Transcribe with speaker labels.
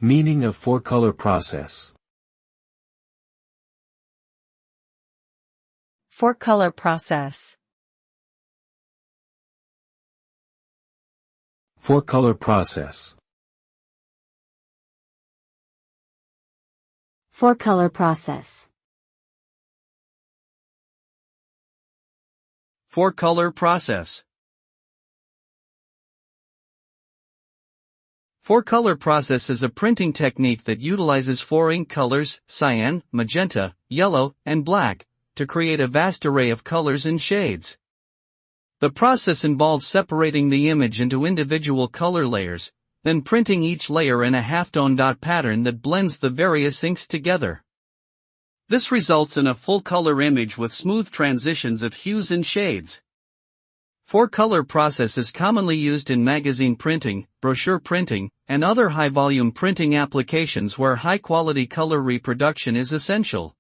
Speaker 1: Meaning of four-color process.
Speaker 2: Four-color process.
Speaker 1: Four-color process.
Speaker 3: Four-color process.
Speaker 4: Four-color process. Four-color process is a printing technique that utilizes four ink colors, cyan, magenta, yellow, and black, to create a vast array of colors and shades. The process involves separating the image into individual color layers, then printing each layer in a halftone dot pattern that blends the various inks together. This results in a full-color image with smooth transitions of hues and shades. Four-color process is commonly used in magazine printing, brochure printing, and other high-volume printing applications where high-quality color reproduction is essential.